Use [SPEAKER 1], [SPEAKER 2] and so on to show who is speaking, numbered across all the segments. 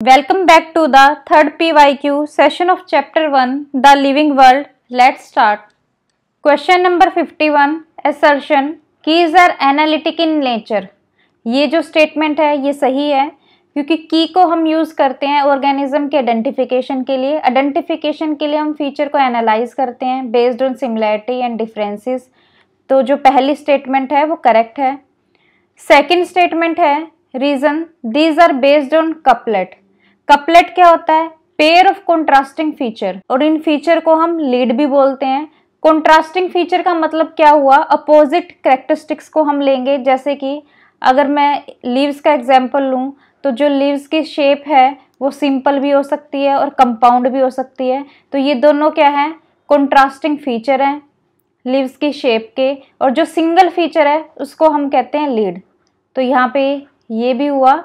[SPEAKER 1] Welcome back to the third PYQ session of Chapter 1, The Living World. Let's start. Question number 51. Assertion. Keys are analytic in nature. ये जो statement है ये सही है क्योंकि की को हम यूज़ करते हैं ऑर्गेनिज्म के आइडेंटिफिकेशन के लिए। आइडेंटिफिकेशन के लिए हम फीचर को एनालाइज करते हैं based on similarity and differences. तो जो पहली स्टेटमेंट है वो करेक्ट है। सेकंड स्टेटमेंट है reason these are based on couplet. Couplet क्या होता है? पेयर ऑफ कॉन्ट्रास्टिंग फीचर, और इन फीचर को हम लीड भी बोलते हैं। कॉन्ट्रास्टिंग फीचर का मतलब क्या हुआ? अपोजिट कैरेक्टरिस्टिक्स को हम लेंगे। जैसे कि अगर मैं लीव्स का एग्जांपल लूँ तो जो लीव्स की शेप है वो सिंपल भी हो सकती है और कंपाउंड भी हो सकती है। तो ये दोनों क्या है? कॉन्ट्रास्टिंग फीचर हैं लीव्स की शेप के, और जो सिंगल फीचर है उसको हम कहते हैं लीड। तो यहाँ पे ये भी हुआ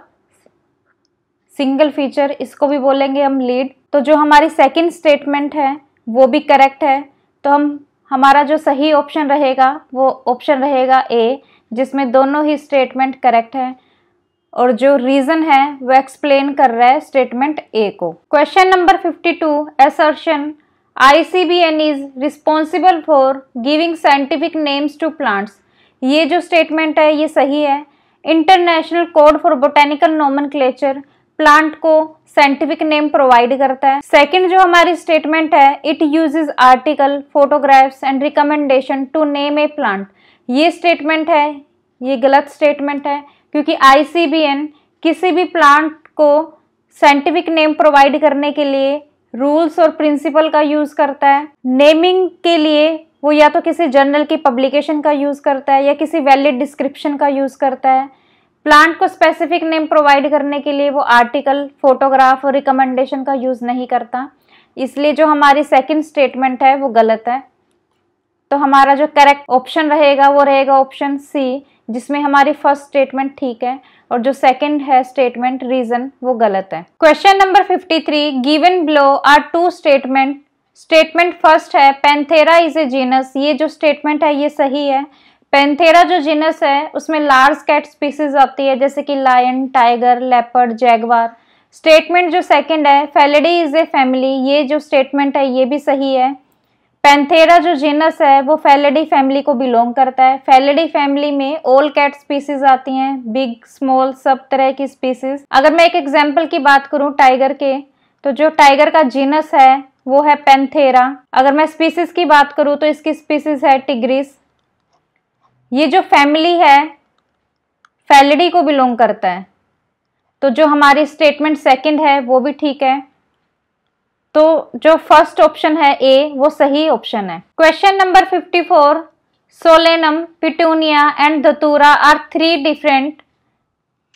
[SPEAKER 1] सिंगल फीचर, इसको भी बोलेंगे हम लीड। तो जो हमारी सेकंड स्टेटमेंट है वो भी करेक्ट है। तो हमारा जो सही ऑप्शन रहेगा वो ऑप्शन रहेगा ए, जिसमें दोनों ही स्टेटमेंट करेक्ट है और जो रीजन है वो एक्सप्लेन कर रहा है स्टेटमेंट ए को। Question number 52. Assertion ICBN is responsible for giving scientific names to plants. ये जो स्टेटमेंट है ये सही है। International code for botanical nomenclature plant को साइंटिफिक नेम प्रोवाइड करता है। सेकंड जो हमारी स्टेटमेंट है it uses article, photographs and recommendation to name a plant. ये स्टेटमेंट है ये गलत स्टेटमेंट है क्योंकि ICBN किसी भी प्लांट को साइंटिफिक नेम प्रोवाइड करने के लिए रूल्स और प्रिंसिपल का यूज करता है। नेमिंग के लिए वो या तो किसी जर्नल की पब्लिकेशन का यूज करता है या किसी वैलिड डिस्क्रिप्शन का यूज करता है। प्लांट को स्पेसिफिक नेम प्रोवाइड करने के लिए वो आर्टिकल, फोटोग्राफ और रिकमेंडेशन का यूज नहीं करता। इसलिए जो हमारी सेकंड स्टेटमेंट है वो गलत है। तो हमारा जो करेक्ट ऑप्शन रहेगा वो रहेगा ऑप्शन सी, जिसमें हमारी फर्स्ट स्टेटमेंट ठीक है और जो सेकंड है स्टेटमेंट रीजन वो गलत है। Question number 53. Given below are two statement. Statement first है पैंथेरा इज ए जीनस। ये जो स्टेटमेंट है ये सही है। पैंथेरा जो जीनस है उसमें लार्ज कैट स्पीसीज आती है जैसे कि lion, tiger, leopard, jaguar. Statement जो सेकंड है फेलिडी इज ए फैमिली। ये जो स्टेटमेंट है ये भी सही है। पैंथेरा जो जीनस है वो फेलिडी फैमिली को बिलोंग करता है। फेलिडी फैमिली में ऑल कैट स्पीसीज आती हैं, बिग, स्मॉल, सब तरह की स्पीसीज। अगर मैं एक एग्जांपल की बात करूं टाइगर के, तो जो टाइगर का जीनस है वो है पैंथेरा। अगर मैं स्पीसीज की बात करूं तो इसकी स्पीसीज है टिग्रिस। ये जो फैमिली है फेलिडी को बिलोंग करता है। तो जो हमारी स्टेटमेंट सेकंड है वो भी ठीक है। तो जो फर्स्ट ऑप्शन है ए वो सही ऑप्शन है। Question number 54. Solanum, petunia and datura are three different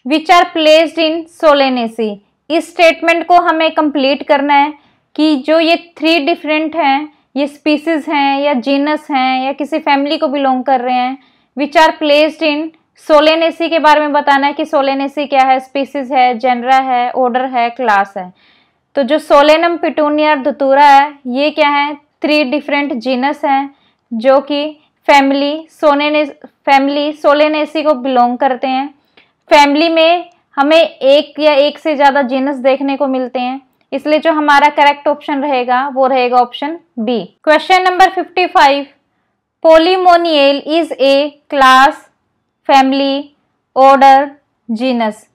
[SPEAKER 1] which are placed in solanaceae. इस स्टेटमेंट को हमें कंप्लीट करना है कि जो ये थ्री डिफरेंट हैं ये स्पीसीज हैं या जीनस हैं या किसी फैमिली को बिलोंग कर रहे हैं। Which are placed in Solanaceae के बारे में बताना है कि सोलेनेसी क्या है, स्पीसीज है, जेनरा है, ऑर्डर है, क्लास है। तो जो सोलेनम, पिटूनिया और धतूरा है ये क्या है? थ्री डिफरेंट जीनस हैं जो कि फैमिली सोलेनेसी को बिलोंग करते हैं। फैमिली में हमें एक या एक से ज़्यादा जीनस देखने को मिलते हैं, इसलिए जो हमारा करेक्ट ऑप्शन रहेगा वो रहेगा option B. Question number 55. Polemoniales is a class, family, order, genus.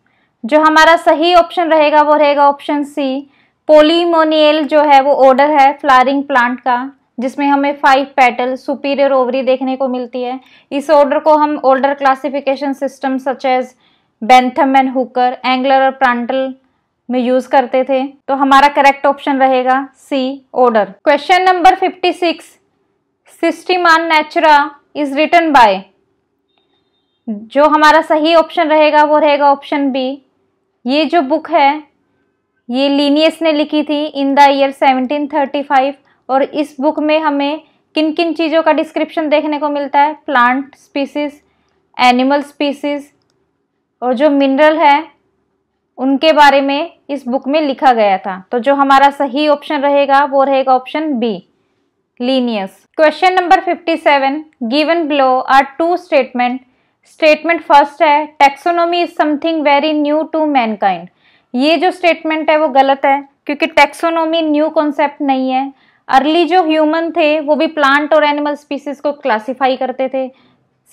[SPEAKER 1] जो हमारा सही ऑप्शन रहेगा वो रहेगा ऑप्शन सी। पोलीमोनियल जो है वो ऑर्डर है फ्लावरिंग प्लांट का, जिसमें हमें 5 पेटल, सुपीरियर ओवरी देखने को मिलती है। इस ऑर्डर को हम order classification system such as Bentham and Hooker, Engler और प्रांटल में यूज करते थे। तो हमारा करेक्ट ऑप्शन रहेगा C, order. Question number 56. Systema naturae is written by. जो हमारा सही ऑप्शन रहेगा वो रहेगा ऑप्शन बी। ये जो बुक है ये लीनियस ने लिखी थी इन द ईयर 1735, और इस बुक में हमें किन किन चीज़ों का डिस्क्रिप्शन देखने को मिलता है? प्लांट स्पीसीज, एनिमल स्पीसीज और जो मिनरल है उनके बारे में इस बुक में लिखा गया था। तो जो हमारा सही ऑप्शन रहेगा वो रहेगा option B, Linnaeus. Question number 57. Given below are two statement. Statement first है taxonomy is something very new to mankind. ये जो स्टेटमेंट है वो गलत है, क्योंकि टैक्सोनॉमी न्यू कॉन्सेप्ट नहीं है। अर्ली जो ह्यूमन थे वो भी प्लांट और एनिमल स्पीसीज को क्लासिफाई करते थे,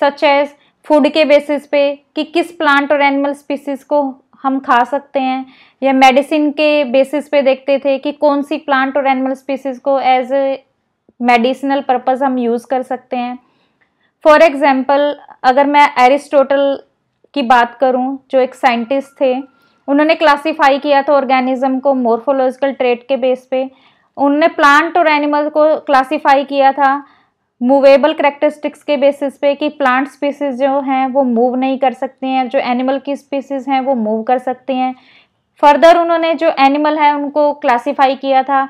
[SPEAKER 1] सच एज फूड के बेसिस पे कि किस प्लांट और एनिमल स्पीसीज को हम खा सकते हैं, या मेडिसिन के बेसिस पे देखते थे कि कौन सी प्लांट और एनिमल स्पीसीज को एज ए मेडिसिनल पर्पस हम यूज़ कर सकते हैं। फॉर एग्जाम्पल, अगर मैं एरिस्टोटल की बात करूं, जो एक साइंटिस्ट थे, उन्होंने क्लासिफाई किया था ऑर्गेनिज्म को मॉर्फोलॉजिकल ट्रेट के बेस पे। उन्होंने प्लांट और एनिमल को क्लासिफाई किया था मूवेबल करेक्टरिस्टिक्स के बेसिस पे कि प्लांट स्पीसीज जो हैं वो मूव नहीं कर सकती हैं, जो एनिमल की स्पीसीज हैं वो मूव कर सकती हैं। फर्दर उन्होंने जो एनिमल है उनको क्लासिफाई किया था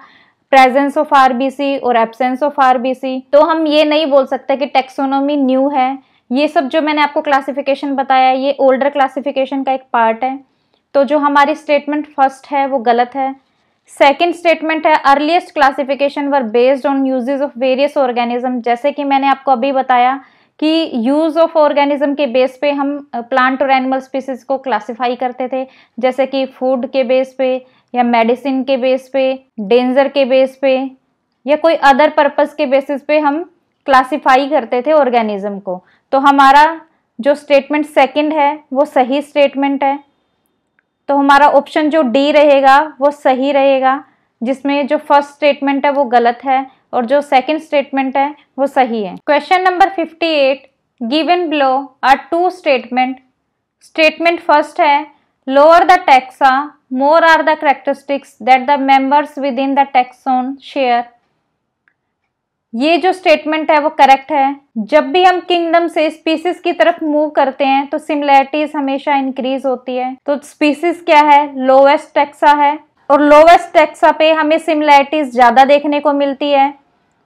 [SPEAKER 1] प्रेजेंस ऑफ आरबीसी और एब्सेंस ऑफ आरबीसी। तो हम ये नहीं बोल सकते कि टैक्सोनॉमी न्यू है। ये सब जो मैंने आपको क्लासिफिकेशन बताया ये ओल्डर क्लासिफिकेशन का एक पार्ट है। तो जो हमारी स्टेटमेंट फर्स्ट है वो गलत है। सेकेंड स्टेटमेंट है earliest classification were based on uses of various organism. जैसे कि मैंने आपको अभी बताया कि यूज ऑफ ऑर्गेनिज्म के बेस पे हम प्लांट और एनिमल स्पीसीज को क्लासिफाई करते थे, जैसे कि फूड के बेस पे या मेडिसिन के बेस पे, डेंजर के बेस पे, या कोई अदर पर्पस के बेसिस पे हम क्लासिफाई करते थे ऑर्गेनिज्म को। तो हमारा जो स्टेटमेंट सेकंड है वो सही स्टेटमेंट है। तो हमारा ऑप्शन जो डी रहेगा वो सही रहेगा, जिसमें जो फर्स्ट स्टेटमेंट है वो गलत है और जो सेकंड स्टेटमेंट है वो सही है। Question number 58, given below are two statement. Statement first है lower the taxa more are the characteristics that the members within the taxon share. ये जो स्टेटमेंट है वो करेक्ट है। जब भी हम किंगडम से स्पीसीज की तरफ मूव करते हैं तो सिमिलैरिटीज हमेशा इंक्रीज होती है। तो स्पीसीज क्या है? लोवेस्ट टैक्सा है, और लोवेस्ट टैक्सा पे हमें सिमिलैरिटीज ज्यादा देखने को मिलती है।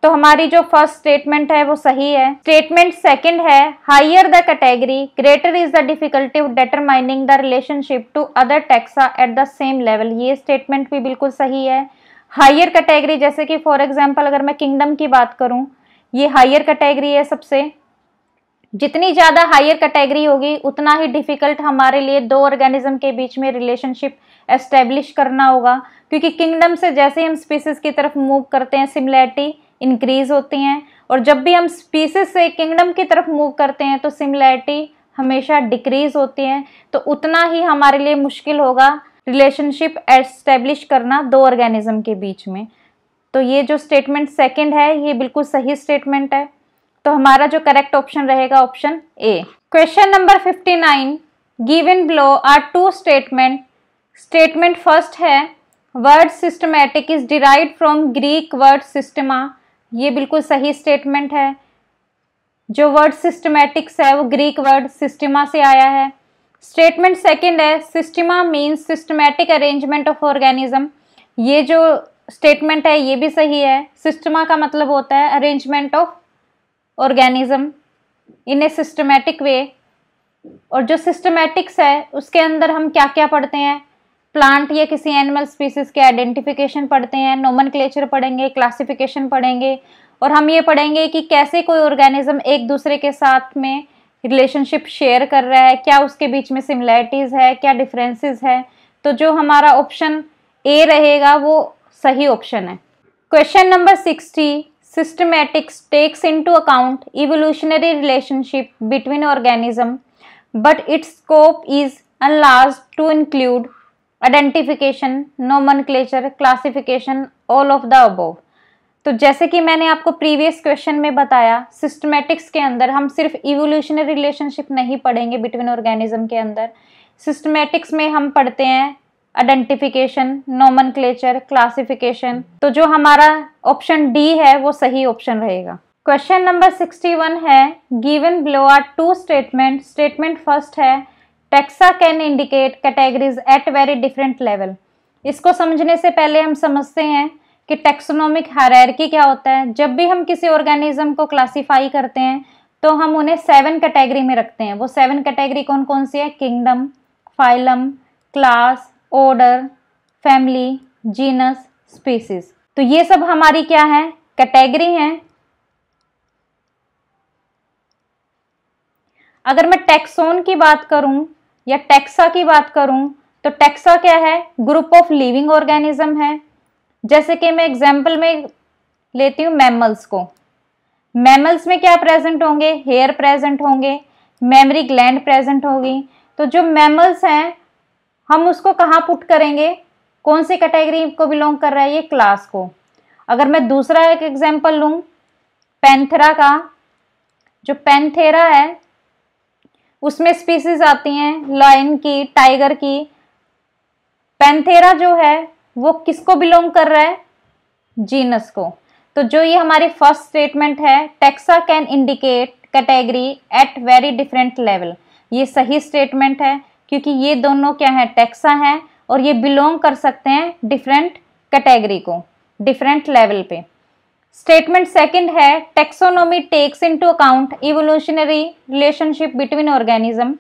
[SPEAKER 1] तो हमारी जो फर्स्ट स्टेटमेंट है वो सही है। स्टेटमेंट सेकंड है higher the category greater is the difficulty of determining the relationship to other taxa at the same level. ये स्टेटमेंट भी बिल्कुल सही है। हायर कैटेगरी, जैसे कि फॉर एग्जांपल अगर मैं किंगडम की बात करूं, ये हायर कैटेगरी है सबसे। जितनी ज्यादा हायर कैटेगरी होगी उतना ही डिफिकल्ट हमारे लिए दो ऑर्गेनिज्म के बीच में रिलेशनशिप एस्टेब्लिश करना होगा, क्योंकि किंगडम से जैसे ही हम स्पीसीज की तरफ मूव करते हैं सिमिलैरिटी इंक्रीज होती हैं, और जब भी हम स्पीसीज से किंगडम की तरफ मूव करते हैं तो सिमिलैरिटी हमेशा डिक्रीज होती है। तो उतना ही हमारे लिए मुश्किल होगा रिलेशनशिप एस्टेब्लिश करना दो ऑर्गेनिज्म के बीच में। तो ये जो स्टेटमेंट सेकंड है ये बिल्कुल सही स्टेटमेंट है। तो हमारा जो करेक्ट ऑप्शन रहेगा option A. Question number 59, given below are two statement. Statement first है word systematic is derived from Greek word systema. ये बिल्कुल सही स्टेटमेंट है। जो वर्ड सिस्टमैटिक्स है वो ग्रीक वर्ड सिस्टमा से आया है। स्टेटमेंट सेकंड है Systema means systematic arrangement of organism. ये जो स्टेटमेंट है ये भी सही है। सिस्टमा का मतलब होता है arrangement of organism in A systematic way. और जो सिस्टमैटिक्स है उसके अंदर हम क्या क्या पढ़ते हैं? प्लांट या किसी एनिमल स्पीसीज के आइडेंटिफिकेशन पढ़ते हैं, नोमेनक्लेचर पढ़ेंगे, क्लासिफिकेशन पढ़ेंगे, और हम ये पढ़ेंगे कि कैसे कोई ऑर्गेनिज्म एक दूसरे के साथ में रिलेशनशिप शेयर कर रहा है, क्या उसके बीच में सिमिलैरिटीज है, क्या डिफरेंसेस है। तो जो हमारा ऑप्शन ए रहेगा वो सही ऑप्शन है। Question number 60, systematics takes into account evolutionary relationship between organism but its scope is enlarged to include identification, nomenclature, classification, all of the above. तो जैसे कि मैंने आपको प्रीवियस क्वेश्चन में बताया, सिस्टमैटिक्स के अंदर हम सिर्फ इवोल्यूशनरी रिलेशनशिप नहीं पढ़ेंगे बिटवीन ऑर्गेनिज्म के अंदर। सिस्टमैटिक्स में हम पढ़ते हैं आइडेंटिफिकेशन, नोमेनक्लेचर, क्लासिफिकेशन। तो जो हमारा ऑप्शन डी है वो सही ऑप्शन रहेगा। क्वेश्चन नंबर 61 है given below are two statement. Statement first है taxa can indicate categories at very different level. इसको समझने से पहले हम समझते हैं कि टैक्सोनॉमिक हायरार्की क्या होता है। जब भी हम किसी ऑर्गेनिज्म को क्लासिफाई करते हैं तो हम उन्हें 7 कैटेगरी में रखते हैं। वो 7 कैटेगरी कौन कौन सी है? Kingdom, phylum, class, order, family, genus, species. तो ये सब हमारी क्या है? कैटेगरी हैं। अगर मैं टैक्सोन की बात करूं या टैक्सा की बात करूं तो टैक्सा क्या है? ग्रुप ऑफ लिविंग ऑर्गेनिज्म है। जैसे कि मैं एग्जाम्पल में लेती हूँ मैमल्स को। मैमल्स में क्या प्रेजेंट होंगे? हेयर प्रेजेंट होंगे, मेमोरी ग्लैंड प्रेजेंट होगी। तो जो मैमल्स हैं हम उसको कहाँ पुट करेंगे? कौन सी कैटेगरी को बिलोंग कर रहा है? ये क्लास को। अगर मैं दूसरा एक एग्जाम्पल लूँ पैंथेरा का, जो पैंथेरा है उसमें स्पीसीज आती हैं लायन की, टाइगर की। पैंथेरा जो है वो किसको बिलोंग कर रहा है? जीनस को। तो जो ये हमारी फर्स्ट स्टेटमेंट है, taxa can indicate category at very different level, ये सही स्टेटमेंट है क्योंकि ये दोनों क्या है? टैक्सा हैं और ये बिलोंग कर सकते हैं डिफरेंट कैटेगरी को, डिफरेंट लेवल पे। स्टेटमेंट सेकंड है, taxonomy takes into account evolutionary relationship between organism.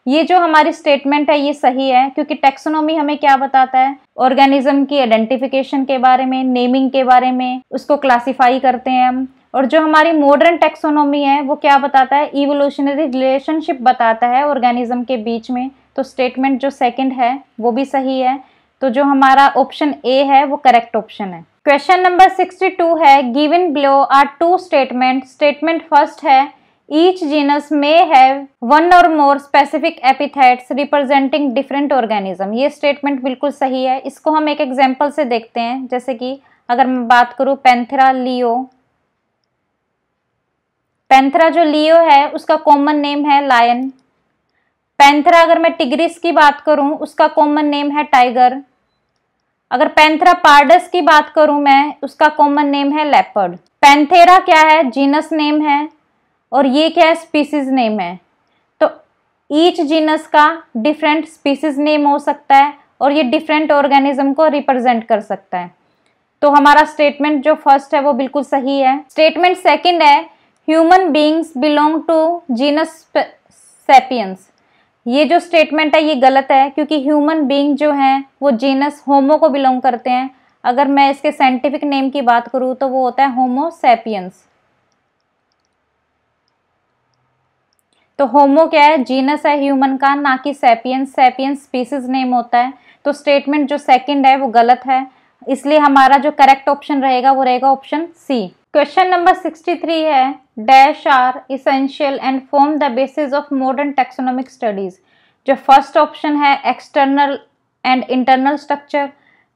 [SPEAKER 1] ये जो हमारी स्टेटमेंट है ये सही है क्योंकि टैक्सोनॉमी हमें क्या बताता है? ऑर्गेनिज्म की आइडेंटिफिकेशन के बारे में, नेमिंग के बारे में, उसको क्लासिफाई करते हैं हम। और जो हमारी मॉडर्न टैक्सोनॉमी है वो क्या बताता है? इवोल्यूशनरी रिलेशनशिप बताता है ऑर्गेनिज्म के बीच में। तो स्टेटमेंट जो सेकंड है वो भी सही है। तो जो हमारा ऑप्शन ए है वो करेक्ट ऑप्शन है। क्वेश्चन नंबर 62 है, given below are two statement. Statement first है, each genus may have one or more specific epithets representing different organism. ये स्टेटमेंट बिल्कुल सही है। इसको हम एक एग्जांपल से देखते हैं। जैसे कि अगर मैं बात करूं पैंथेरा लियो, पैंथेरा जो लियो है उसका कॉमन नेम है लायन। पैंथेरा अगर मैं टिग्रिस की बात करूं उसका कॉमन नेम है टाइगर। अगर पैंथेरा पार्डस की बात करूं मैं, उसका कॉमन नेम है लेपर्ड। पैंथेरा क्या है? जीनस नेम है और ये क्या है? स्पीसीज नेम है। तो ईच जीनस का डिफरेंट स्पीसीज नेम हो सकता है और ये डिफरेंट ऑर्गेनिज्म को रिप्रेजेंट कर सकता है। तो हमारा स्टेटमेंट जो फर्स्ट है वो बिल्कुल सही है। स्टेटमेंट सेकंड है, human beings belong to genus sapiens. ये जो स्टेटमेंट है ये गलत है क्योंकि ह्यूमन बीइंग जो हैं वो जीनस होमो को बिलोंग करते हैं। अगर मैं इसके साइंटिफिक नेम की बात करूं तो वो होता है होमो सैपियंस। तो होमो क्या है? जीनस है ह्यूमन का, ना कि सैपियंस। सैपियंस स्पीसीज नेम होता है। तो स्टेटमेंट जो सेकंड है वो गलत है, इसलिए हमारा जो करेक्ट ऑप्शन रहेगा वो रहेगा ऑप्शन सी। क्वेश्चन नंबर 63 है, dash are essential and form the basis of modern taxonomic studies. जो फर्स्ट ऑप्शन है एक्सटर्नल एंड इंटरनल स्ट्रक्चर,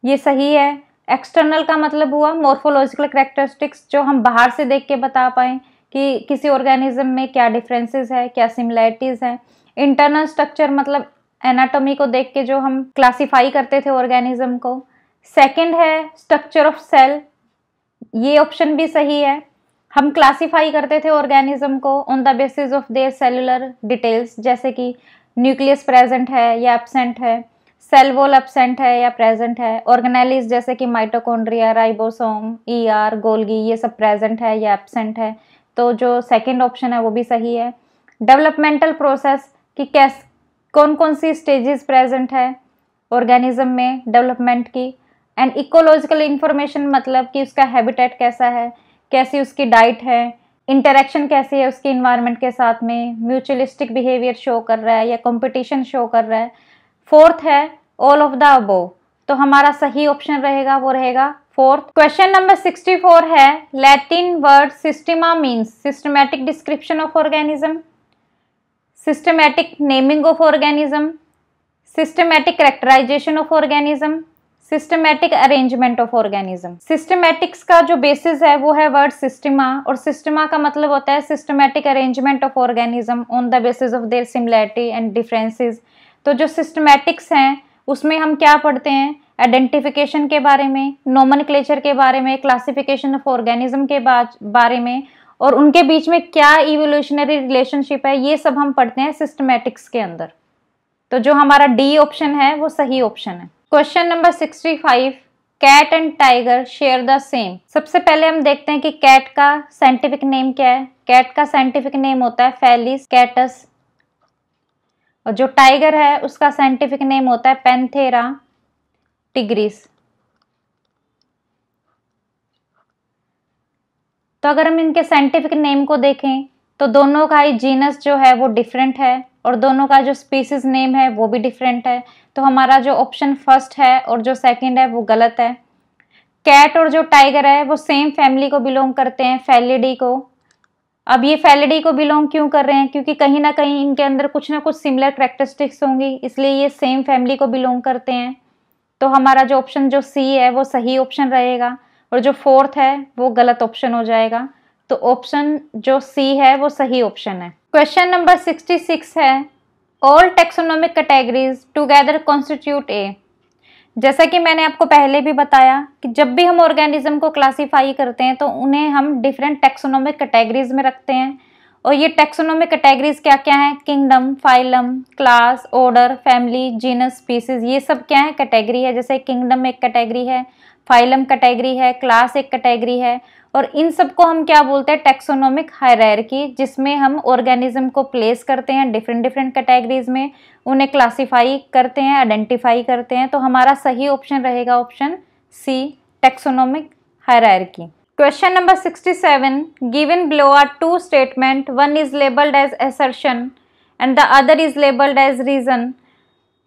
[SPEAKER 1] ये सही है। एक्सटर्नल का मतलब हुआ मॉर्फोलॉजिकल कैरेक्टरिस्टिक्स, जो हम बाहर से देख के बता पाएं कि किसी ऑर्गेनिज्म में क्या डिफरेंसेस है, क्या सिमिलैरिटीज है। इंटरनल स्ट्रक्चर मतलब एनाटॉमी को देख के जो हम क्लासिफाई करते थे ऑर्गेनिज्म को। सेकंड है स्ट्रक्चर ऑफ सेल, ये ऑप्शन भी सही है। हम क्लासिफाई करते थे ऑर्गेनिज्म को on the basis of their cellular details, जैसे कि न्यूक्लियस प्रेजेंट है या एब्सेंट है, सेल वॉल एब्सेंट है या प्रेजेंट है, ऑर्गेनेलिस जैसे कि माइटोकॉन्ड्रिया, राइबोसोम, ईआर, गोल्गी, ये सब प्रेजेंट है या एब्सेंट है। तो जो सेकंड ऑप्शन है वो भी सही है। डेवलपमेंटल प्रोसेस कि कौन कौन सी स्टेजेस प्रेजेंट है ऑर्गेनिज्म में डेवलपमेंट की। एंड इकोलॉजिकल इंफॉर्मेशन मतलब कि उसका हैबिटेट कैसा है, कैसी उसकी डाइट है, इंटरेक्शन कैसी है उसकी इन्वायरमेंट के साथ में, म्यूचुअलिस्टिक बिहेवियर शो कर रहा है या कंपटीशन शो कर रहा है। फोर्थ है ऑल ऑफ द अबोव। तो हमारा सही ऑप्शन रहेगा वो रहेगा फोर्थ। क्वेश्चन नंबर 64 है, Latin word systema means systematic description of organism, systematic naming of organism, systematic characterization of organism, systematic arrangement of organism. Systematics का जो बेसिस है वो है वर्ड सिस्टमा, और सिस्टमा का मतलब होता है systematic arrangement of organism on the basis of their similarity and differences. तो जो सिस्टमैटिक्स हैं उसमें हम क्या पढ़ते हैं? आइडेंटिफिकेशन के बारे में, नोमेनक्लेचर के बारे में, क्लासिफिकेशन ऑफ ऑर्गेनिज्म के बारे में, और उनके बीच में क्या इवोल्यूशनरी रिलेशनशिप है, ये सब हम पढ़ते हैं सिस्टमैटिक्स के अंदर। तो जो हमारा डी ऑप्शन है वो सही ऑप्शन है। Question number 65, cat and tiger share the same. सबसे पहले हम देखते हैं कि कैट का साइंटिफिक नेम क्या है। कैट का साइंटिफिक नेम होता है फेलिस कैटस, और जो टाइगर है उसका साइंटिफिक नेम होता है पैंथेरा टिग्रिस। तो अगर हम इनके साइंटिफिक नेम को देखें तो दोनों का ही जीनस जो है वो डिफरेंट है। और दोनों का जो स्पीसीज नेम है वो भी डिफरेंट है। तो हमारा जो ऑप्शन फर्स्ट है और जो सेकंड है वो गलत है। कैट और जो टाइगर है वो सेम फैमिली को बिलोंग करते हैं, फेलिडी को। अब ये फेलिडी को बिलोंग क्यों कर रहे हैं? क्योंकि कहीं ना कहीं इनके अंदर कुछ ना कुछ सिमिलर कैरेक्टरिस्टिक्स होंगी, इसलिए ये सेम फैमिली को बिलोंग करते हैं। तो हमारा जो ऑप्शन जो सी है वो सही ऑप्शन रहेगा और जो फोर्थ है वो गलत ऑप्शन हो जाएगा। तो ऑप्शन जो सी है वो सही ऑप्शन है। क्वेश्चन नंबर 66 है, all taxonomic categories together constitute ए। जैसा कि मैंने आपको पहले भी बताया कि जब भी हम ऑर्गेनिज्म को क्लासीफाई करते हैं तो उन्हें हम डिफरेंट टेक्सोनोमिक कैटेगरीज में रखते हैं। और ये टेक्सोनोमिक कैटेगरीज क्या क्या हैं? Kingdom, phylum, class, order, family, genus, species, ये सब क्या है? कैटेगरी है। जैसे किंगडम एक कैटेगरी है, फाइलम कैटेगरी है, क्लास एक कैटेगरी है। और इन सबको हम क्या बोलते हैं? टेक्सोनोमिक हायरार्की, जिसमें हम ऑर्गेनिज्म को प्लेस करते हैं डिफरेंट डिफरेंट कैटेगरीज में, उन्हें क्लासीफाई करते हैं, आइडेंटिफाई करते हैं। तो हमारा सही ऑप्शन रहेगा option C, taxonomic hierarchy. Question number 67, given below are two statement, one is labelled as assertion and the other is labelled as reason.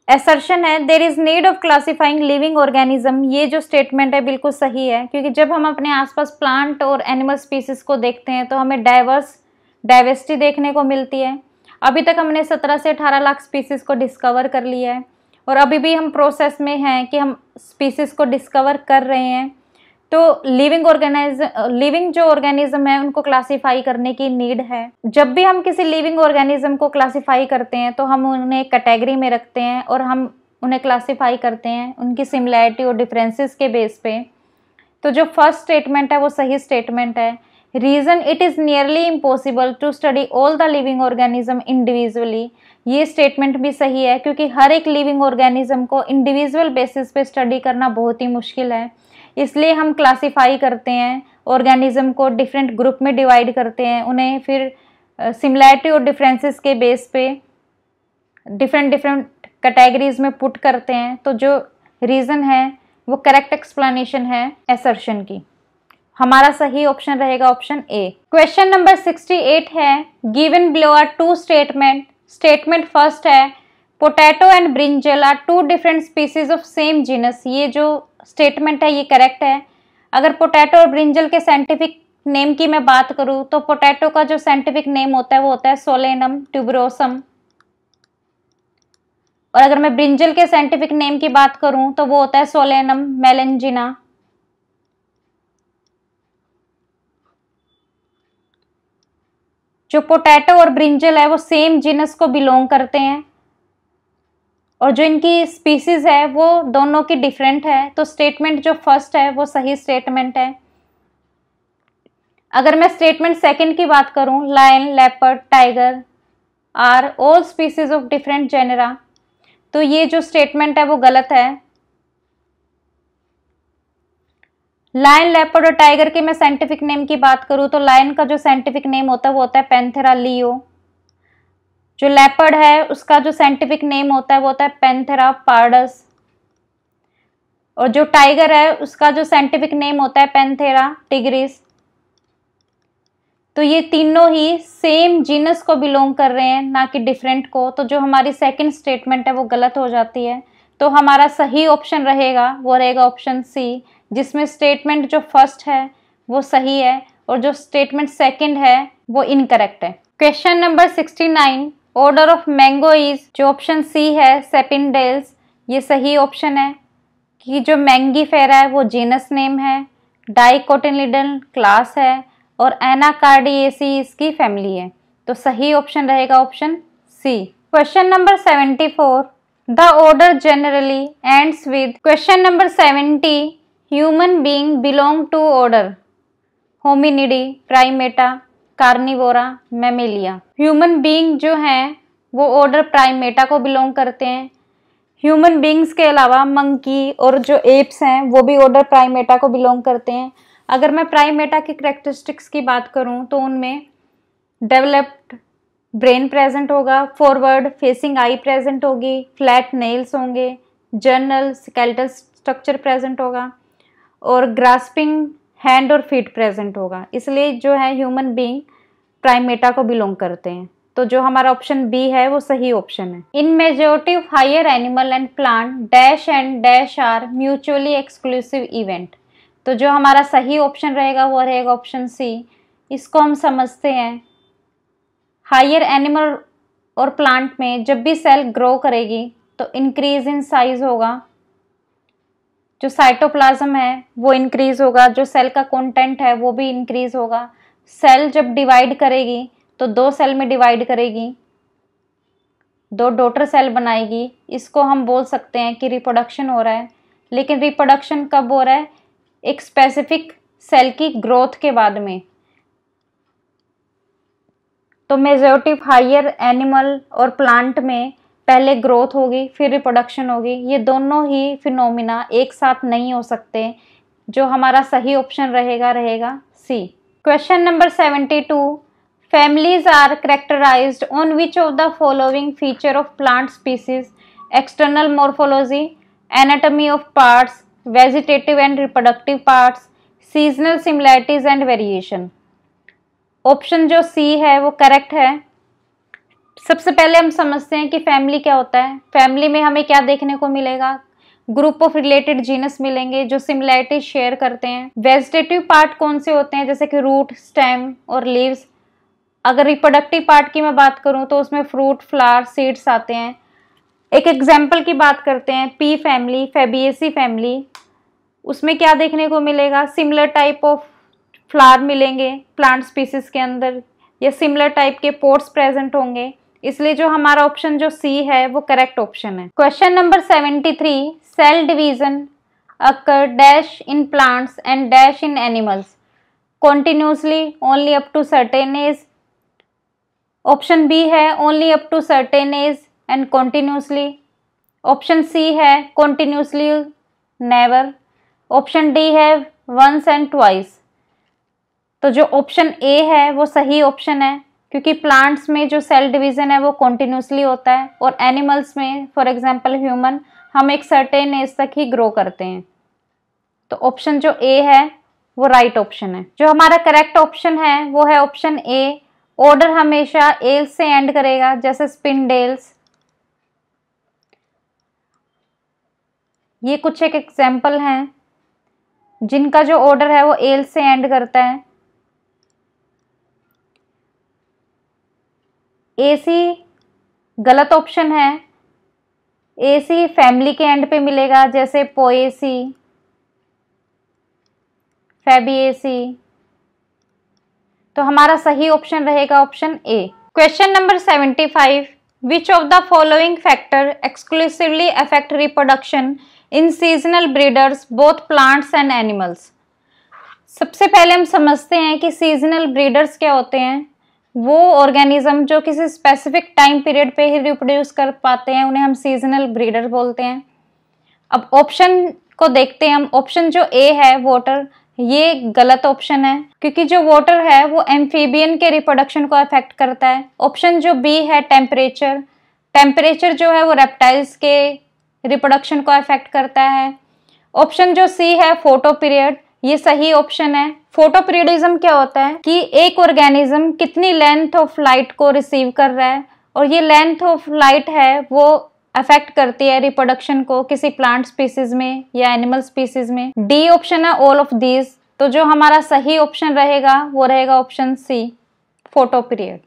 [SPEAKER 1] Assertion है there is need of classifying living organism. ये जो statement है बिल्कुल सही है, क्योंकि जब हम अपने आसपास प्लांट और एनिमल स्पीसीज को देखते हैं तो हमें डाइवर्सिटी देखने को मिलती है। अभी तक हमने 17 से 18 लाख स्पीसीज को डिस्कवर कर लिया है और अभी भी हम प्रोसेस में हैं कि हम स्पीसीज को डिस्कवर कर रहे हैं। तो लिविंग जो ऑर्गेनिज्म है उनको क्लासिफाई करने की नीड है। जब भी हम किसी लिविंग ऑर्गेनिज्म को क्लासिफाई करते हैं तो हम उन्हें कैटेगरी में रखते हैं और हम उन्हें क्लासिफाई करते हैं उनकी सिमिलैरिटी और डिफरेंसेस के बेस पे। तो जो फर्स्ट स्टेटमेंट है वो सही स्टेटमेंट है। Reason, it is nearly impossible to study all the living organism individually. ये स्टेटमेंट भी सही है, क्योंकि हर एक लिविंग ऑर्गेनिज्म को इंडिविजुअल बेसिस पे स्टडी करना बहुत ही मुश्किल है। इसलिए हम क्लासिफाई करते हैं ऑर्गेनिज्म को, डिफरेंट ग्रुप में डिवाइड करते हैं, उन्हें फिर सिमिलैरिटी और डिफरेंसेस के बेस पे डिफरेंट डिफरेंट कैटेगरीज में पुट करते हैं। तो जो रीज़न है वो करेक्ट एक्सप्लेनेशन है असर्शन की। हमारा सही ऑप्शन रहेगा ऑप्शन ए। क्वेश्चन नंबर 68 है, given below are two statement. Statement first है, potato and brinjal are two different species of same genus. ये जो स्टेटमेंट है ये करेक्ट है। अगर पोटैटो और ब्रिंजल के साइंटिफिक नेम की मैं बात करूं तो पोटैटो का जो साइंटिफिक नेम होता है वो होता है सोलेनम ट्यूबरोसम, और अगर मैं ब्रिंजल के साइंटिफिक नेम की बात करूं तो वो होता है सोलेनम मेलेंजिना। जो पोटैटो और ब्रिंजल है वो सेम जीनस को बिलोंग करते हैं और जो इनकी स्पीसीज है वो दोनों की डिफरेंट है। तो स्टेटमेंट जो फर्स्ट है वो सही स्टेटमेंट है। अगर मैं स्टेटमेंट सेकंड की बात करूं, lion, leopard, tiger are all species of different genera, तो ये जो स्टेटमेंट है वो गलत है। लायन, लेपर्ड और टाइगर के मैं साइंटिफिक नेम की बात करूं तो लायन का जो साइंटिफिक नेम होता है वो होता है पैंथेरा लियो। जो लेपर्ड है उसका जो साइंटिफिक नेम होता है वो होता है पैंथेरा पार्डस, और जो टाइगर है उसका जो साइंटिफिक नेम होता है पैंथेरा टिग्रिस। तो ये तीनों ही सेम जीनस को बिलोंग कर रहे हैं, ना कि डिफरेंट को। तो जो हमारी सेकंड स्टेटमेंट है वो गलत हो जाती है। तो हमारा सही ऑप्शन रहेगा वो रहेगा ऑप्शन सी, जिसमें स्टेटमेंट जो फर्स्ट है वो सही है और जो स्टेटमेंट सेकंड है वो इनकरेक्ट है। Question number 69, order of mango is, जो ऑप्शन सी है सेपिनडेल्स, ये सही ऑप्शन है कि जो मैंगीफेरा है वो जीनस नेम है, डाइकोटिलिडन क्लास है और एनाकार्डिएसी इसकी फैमिली है। तो सही ऑप्शन रहेगा option C. Question number 74, the order generally ends with. Question number 70, human being belong to order Hominidae, Primata, Carnivora, Mammalia. Human being जो हैं वो ऑर्डर प्राइमेटा को बिलोंग करते हैं। ह्यूमन बीइंग्स के अलावा मंकी और जो एप्स हैं वो भी ऑर्डर प्राइमेटा को बिलोंग करते हैं। अगर मैं प्राइमेटा की कैरेक्टरिस्टिक्स की बात करूं तो उनमें डेवलप्ड ब्रेन प्रेजेंट होगा, फॉरवर्ड फेसिंग आई प्रेजेंट होगी, फ्लैट नेल्स होंगे, जर्नल स्केलेटल स्ट्रक्चर प्रेजेंट होगा और ग्रास्पिंग हैंड और फीट प्रेजेंट होगा। इसलिए जो है ह्यूमन बीइंग प्राइमेटा को बिलोंग करते हैं। तो जो हमारा ऑप्शन बी है वो सही ऑप्शन है। In majority of higher animal and plant dash and dash are mutually exclusive event. तो जो हमारा सही ऑप्शन रहेगा वो रहेगा ऑप्शन सी। इसको हम समझते हैं, हायर एनिमल और प्लांट में जब भी सेल ग्रो करेगी तो इंक्रीज इन साइज होगा, जो साइटोप्लाज्म है वो इंक्रीज होगा, जो सेल का कंटेंट है वो भी इंक्रीज होगा। सेल जब डिवाइड करेगी तो 2 सेल में डिवाइड करेगी, 2 डॉटर सेल बनाएगी। इसको हम बोल सकते हैं कि रिप्रोडक्शन हो रहा है। लेकिन रिप्रोडक्शन कब हो रहा है? एक स्पेसिफिक सेल की ग्रोथ के बाद में। तो मेजॉरिटी हायर एनिमल और प्लांट में पहले ग्रोथ होगी फिर रिप्रोडक्शन होगी। ये दोनों ही फिनोमिना एक साथ नहीं हो सकते। जो हमारा सही ऑप्शन रहेगा C. Question number 72, families are characterized on which of the following feature of plant species: external morphology, anatomy of parts, vegetative and reproductive parts, seasonal similarities and variation। Option जो सी है वो correct है। सबसे पहले हम समझते हैं कि फैमिली क्या होता है। फैमिली में हमें क्या देखने को मिलेगा? ग्रुप ऑफ रिलेटेड जीनस मिलेंगे जो सिमिलैरिटी शेयर करते हैं। वेजिटेटिव पार्ट कौन से होते हैं? जैसे कि रूट, स्टेम और लीव्स। अगर रिप्रोडक्टिव पार्ट की मैं बात करूं तो उसमें फ्रूट, फ्लावर, सीड्स आते हैं। एक एग्जाम्पल की बात करते हैं, पी फैमिली, फैबिएसी फैमिली। उसमें क्या देखने को मिलेगा? सिमिलर टाइप ऑफ फ्लावर मिलेंगे प्लांट स्पीसीज के अंदर, या सिमिलर टाइप के पोर्ट्स प्रेजेंट होंगे। इसलिए जो हमारा ऑप्शन जो सी है वो करेक्ट ऑप्शन है। Question number 73, cell division occur dash in plants and dash in animals continuously only up to certain age. Option B है only up to certain age and continuously. Option C है continuously never. Option D है once and twice. तो जो option A है वो सही option है, क्योंकि प्लांट्स में जो सेल डिवीजन है वो कॉन्टिन्यूसली होता है और एनिमल्स में, फॉर एग्जांपल ह्यूमन, हम एक सर्टेन एज तक ही ग्रो करते हैं। तो ऑप्शन जो ए है वो राइट ऑप्शन है। जो हमारा करेक्ट ऑप्शन है वो है ऑप्शन ए। ऑर्डर हमेशा एल से एंड करेगा, जैसे स्पिंडेल्स। ये कुछ एक एग्जाम्पल हैं जिनका जो ऑर्डर है वो एल से एंड करता है। ए सी गलत ऑप्शन है। ए सी फैमिली के एंड पे मिलेगा, जैसे पोएसी, फैबिएसी। तो हमारा सही ऑप्शन रहेगा option A. Question number 75, which of the following factor exclusively affect reproduction in seasonal breeders both plants and animals. सबसे पहले हम समझते हैं कि सीजनल ब्रीडर्स क्या होते हैं। वो ऑर्गेनिज्म जो किसी स्पेसिफिक टाइम पीरियड पे ही रिप्रोड्यूस कर पाते हैं उन्हें हम सीजनल ब्रीडर बोलते हैं। अब ऑप्शन को देखते हैं हम। ऑप्शन जो ए है वाटर, ये गलत ऑप्शन है, क्योंकि जो वाटर है वो एम्फीबियन के रिप्रोडक्शन को अफेक्ट करता है। ऑप्शन जो बी है टेम्परेचर, टेम्परेचर जो है वो रेप्टाइल्स के रिप्रोडक्शन को अफेक्ट करता है। ऑप्शन जो सी है फोटो पीरियड, ये सही ऑप्शन है। फोटो पीरियडिज्म क्या होता है कि एक ऑर्गेनिज्म कितनी लेंथ ऑफ लाइट को रिसीव कर रहा है, और ये लेंथ ऑफ लाइट है वो अफेक्ट करती है रिप्रोडक्शन को किसी प्लांट स्पीसीज में या एनिमल स्पीसीज में। डी ऑप्शन है ऑल ऑफ दीज। तो जो हमारा सही ऑप्शन रहेगा वो रहेगा ऑप्शन सी, फोटो पीरियड।